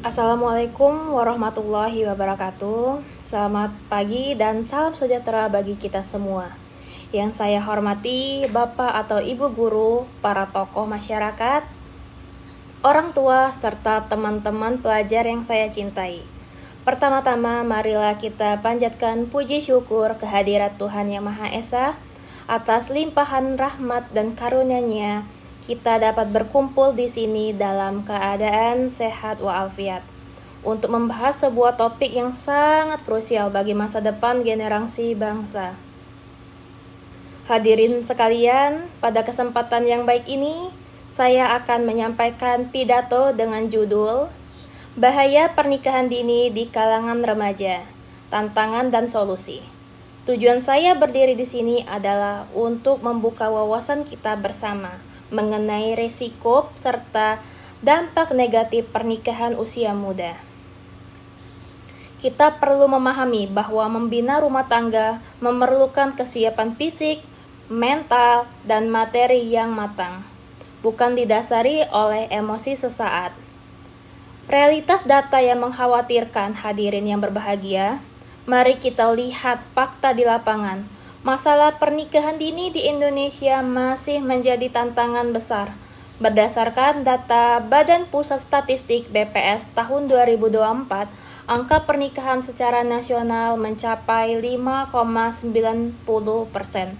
Assalamualaikum warahmatullahi wabarakatuh. Selamat pagi dan salam sejahtera bagi kita semua. Yang saya hormati Bapak atau Ibu guru, para tokoh masyarakat, orang tua, serta teman-teman pelajar yang saya cintai. Pertama-tama, marilah kita panjatkan puji syukur kehadirat Tuhan Yang Maha Esa atas limpahan rahmat dan karunia-Nya. Kita dapat berkumpul di sini dalam keadaan sehat walafiat untuk membahas sebuah topik yang sangat krusial bagi masa depan generasi bangsa. Hadirin sekalian, pada kesempatan yang baik ini, saya akan menyampaikan pidato dengan judul Bahaya Pernikahan Dini di Kalangan Remaja, Tantangan dan Solusi. Tujuan saya berdiri di sini adalah untuk membuka wawasan kita bersama mengenai risiko serta dampak negatif pernikahan usia muda. Kita perlu memahami bahwa membina rumah tangga memerlukan kesiapan fisik, mental, dan materi yang matang, bukan didasari oleh emosi sesaat. Realitas data yang mengkhawatirkan, hadirin yang berbahagia. Mari kita lihat fakta di lapangan. Masalah pernikahan dini di Indonesia masih menjadi tantangan besar. Berdasarkan data Badan Pusat Statistik BPS tahun 2024, angka pernikahan secara nasional mencapai 5,90%.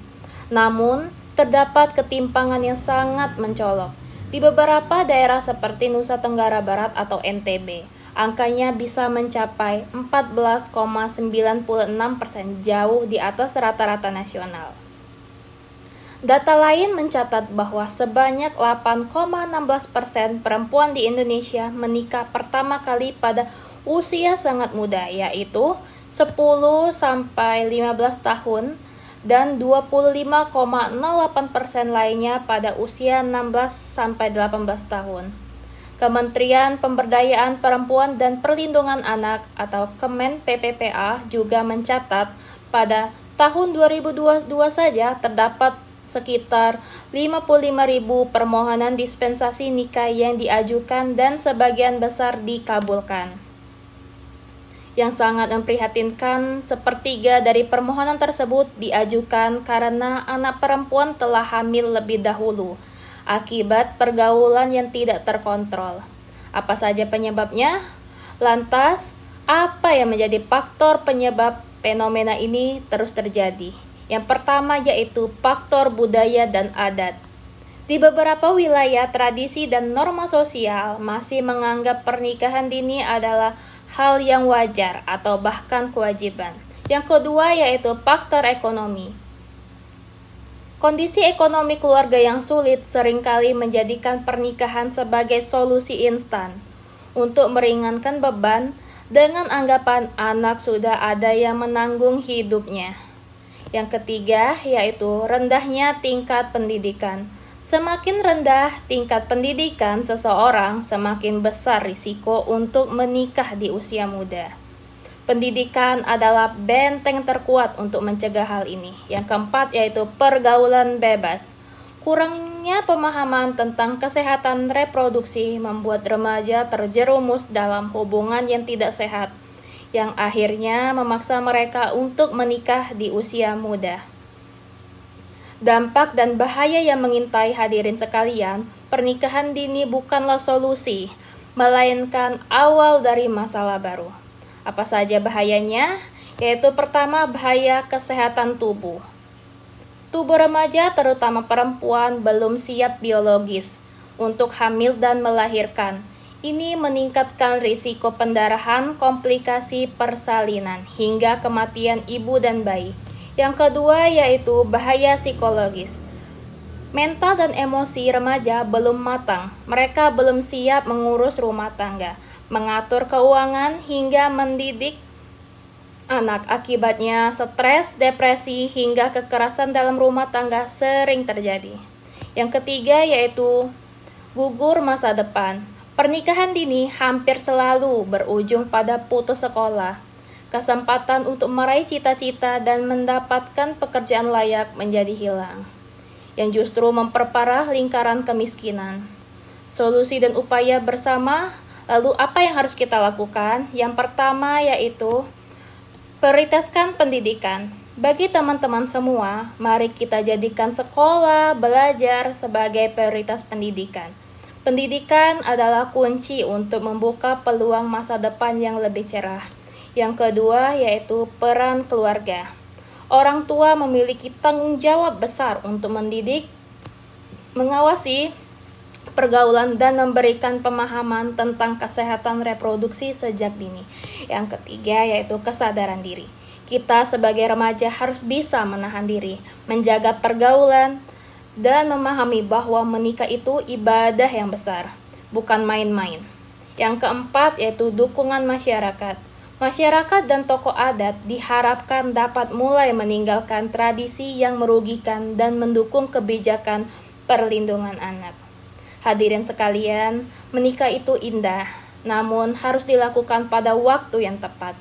Namun, terdapat ketimpangan yang sangat mencolok. Di beberapa daerah seperti Nusa Tenggara Barat atau NTB, angkanya bisa mencapai 14,96%, jauh di atas rata-rata nasional. Data lain mencatat bahwa sebanyak 8,16% perempuan di Indonesia menikah pertama kali pada usia sangat muda, yaitu 10-15 tahun, dan 25,08% lainnya pada usia 16-18 tahun. Kementerian Pemberdayaan Perempuan dan Perlindungan Anak atau Kemen PPPA juga mencatat pada tahun 2022 saja terdapat sekitar 55.000 permohonan dispensasi nikah yang diajukan dan sebagian besar dikabulkan. Yang sangat memprihatinkan, sepertiga dari permohonan tersebut diajukan karena anak perempuan telah hamil lebih dahulu akibat pergaulan yang tidak terkontrol. Apa saja penyebabnya? Lantas, apa yang menjadi faktor penyebab fenomena ini terus terjadi? Yang pertama yaitu faktor budaya dan adat. Di beberapa wilayah, tradisi dan norma sosial masih menganggap pernikahan dini adalah hal yang wajar atau bahkan kewajiban. Yang kedua yaitu faktor ekonomi. Kondisi ekonomi keluarga yang sulit seringkali menjadikan pernikahan sebagai solusi instan untuk meringankan beban dengan anggapan anak sudah ada yang menanggung hidupnya. Yang ketiga yaitu rendahnya tingkat pendidikan. Semakin rendah tingkat pendidikan seseorang, semakin besar risiko untuk menikah di usia muda. Pendidikan adalah benteng terkuat untuk mencegah hal ini. Yang keempat yaitu pergaulan bebas. Kurangnya pemahaman tentang kesehatan reproduksi membuat remaja terjerumus dalam hubungan yang tidak sehat, yang akhirnya memaksa mereka untuk menikah di usia muda. Dampak dan bahaya yang mengintai hadirin sekalian, pernikahan dini bukanlah solusi, melainkan awal dari masalah baru. Apa saja bahayanya? Yaitu pertama, bahaya kesehatan tubuh. Tubuh remaja, terutama perempuan, belum siap biologis untuk hamil dan melahirkan. Ini meningkatkan risiko pendarahan, komplikasi persalinan, hingga kematian ibu dan bayi. Yang kedua yaitu bahaya psikologis. Mental dan emosi remaja belum matang. Mereka belum siap mengurus rumah tangga, mengatur keuangan, hingga mendidik anak. Akibatnya stres, depresi, hingga kekerasan dalam rumah tangga sering terjadi. Yang ketiga yaitu gugur masa depan. Pernikahan dini hampir selalu berujung pada putus sekolah. Kesempatan untuk meraih cita-cita dan mendapatkan pekerjaan layak menjadi hilang, yang justru memperparah lingkaran kemiskinan. Solusi dan upaya bersama Lalu apa yang harus kita lakukan? Yang pertama yaitu prioritaskan pendidikan. Bagi teman-teman semua, mari kita jadikan sekolah, belajar sebagai prioritas pendidikan. Pendidikan adalah kunci untuk membuka peluang masa depan yang lebih cerah. Yang kedua yaitu peran keluarga. Orang tua memiliki tanggung jawab besar untuk mendidik, mengawasi pergaulan, dan memberikan pemahaman tentang kesehatan reproduksi sejak dini. Yang ketiga yaitu kesadaran diri. Kita sebagai remaja harus bisa menahan diri, menjaga pergaulan, dan memahami bahwa menikah itu ibadah yang besar, bukan main-main. Yang keempat yaitu dukungan masyarakat. Masyarakat dan tokoh adat diharapkan dapat mulai meninggalkan tradisi yang merugikan dan mendukung kebijakan perlindungan anak. Hadirin sekalian, menikah itu indah, namun harus dilakukan pada waktu yang tepat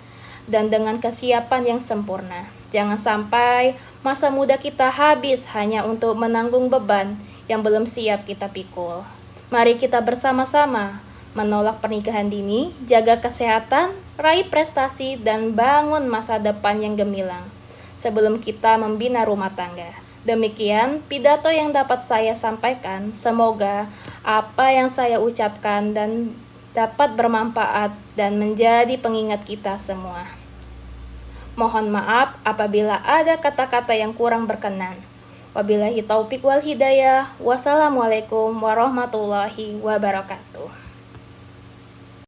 dan dengan kesiapan yang sempurna. Jangan sampai masa muda kita habis hanya untuk menanggung beban yang belum siap kita pikul. Mari kita bersama-sama menolak pernikahan dini, jaga kesehatan, raih prestasi, dan bangun masa depan yang gemilang sebelum kita membina rumah tangga. Demikian pidato yang dapat saya sampaikan. Semoga apa yang saya ucapkan dan dapat bermanfaat dan menjadi pengingat kita semua. Mohon maaf apabila ada kata-kata yang kurang berkenan. Wabillahi taufik wal hidayah. Wassalamualaikum warahmatullahi wabarakatuh.